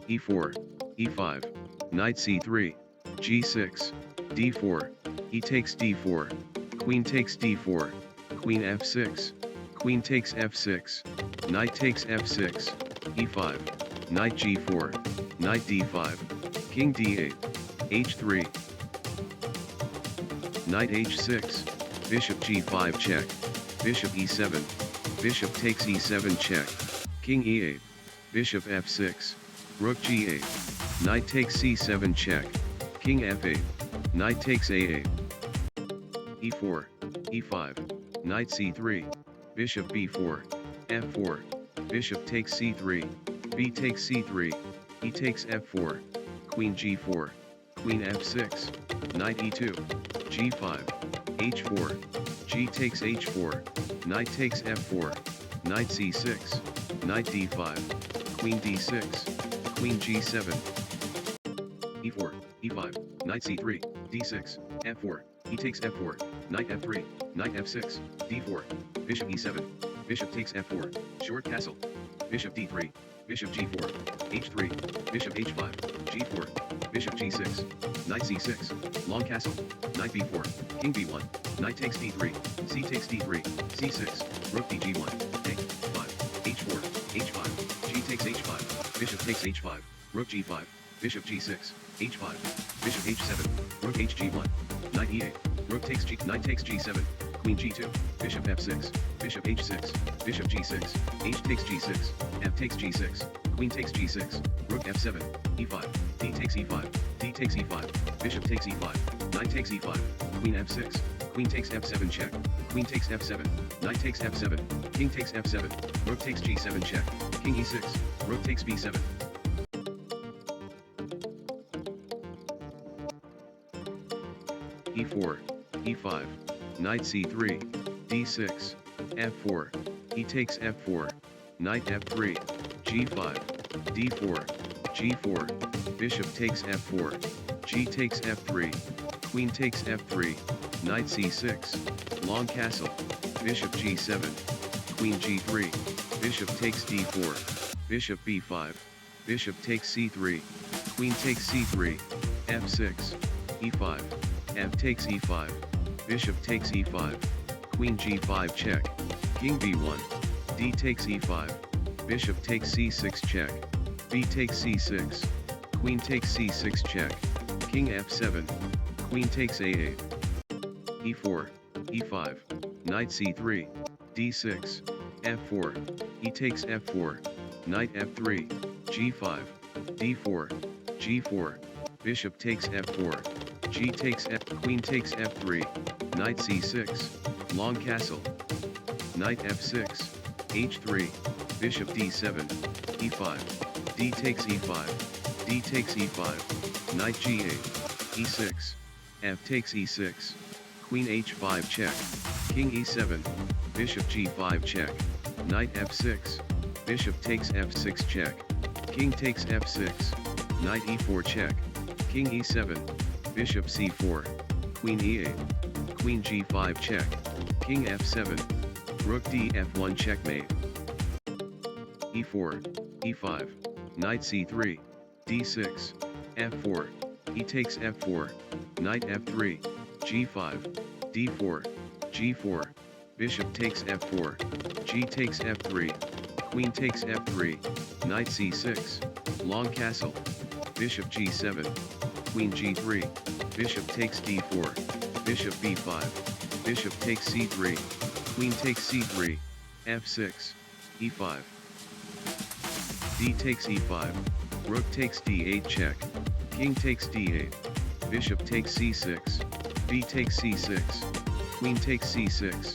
e4, e5, knight c3, g6, d4, e takes d4, queen takes d4, queen f6, queen takes f6, knight takes f6, e5, knight g4, knight d5, king d8, h3, knight h6, bishop g5 check, bishop e7, bishop takes e7 check, king e8, bishop f6, rook g8, knight takes c7 check, king f8, knight takes a8, e4, e5, knight c3, bishop b4, f4, bishop takes c3, b takes c3, e takes f4, queen g4, queen f6, knight e2, g5, h4, g takes h4, knight takes f4, knight c6, knight d5, queen d6, queen g7, e4, e5, knight c3, d6, f4, e takes f4, knight f3, knight f6, d4, bishop e7, bishop takes f4, short castle, bishop d3, bishop g4, h3, bishop h5, g4, bishop g6, knight c6, long castle, knight b4, king b1, knight takes d3, c takes d3, c6, rook dg1, a5, h4, h5, g takes h5, bishop takes h5, rook g5, bishop g6, h5, bishop h7, rook hg1, knight e8, rook takes g, knight takes g7, queen g2, bishop f6, bishop h6, bishop g6, h takes g6, f takes g6, queen takes g6, rook f7, e5, d takes e5, d takes e5, bishop takes e5, knight takes e5, queen f6, queen takes f7 check, queen takes f7, knight takes f7, king takes f7, rook takes g7 check, king e6, rook takes b7. e4, e5, knight c3, d6, f4, e takes f4, knight f3, g5, d4, g4, bishop takes f4, g takes f3, queen takes f3, knight c6, long castle, bishop g7, queen g3, bishop takes d4, bishop b5, bishop takes c3, queen takes c3, f6, e5, f takes e5, bishop takes e5, queen g5 check, king b1, d takes e5, bishop takes c6 check, b takes c6, queen takes c6 check, king f7, queen takes a8, e4, e5, knight c3, d6, f4, e takes f4, knight f3, g5, d4, g4, bishop takes f4, g takes f, queen takes f3, knight c6, long castle, knight f6, h3, bishop d7, e5, d takes e5, d takes e5, knight g8, e6, f takes e6, queen h5 check, king e7, bishop g5 check, knight f6, bishop takes f6 check, king takes f6, knight e4 check, king e7, bishop c4, queen e8, queen g5 check, king f7, rook df1 checkmate, e4, e5, knight c3, d6, f4, e takes f4, knight f3, g5, d4, g4, bishop takes f4, g takes f3, queen takes f3, knight c6, long castle, bishop g7, queen g3, bishop takes d4, bishop b5, bishop takes c3, queen takes c3, f6, e5, d takes e5, rook takes d8 check, king takes d8, bishop takes c6, b takes c6, queen takes c6,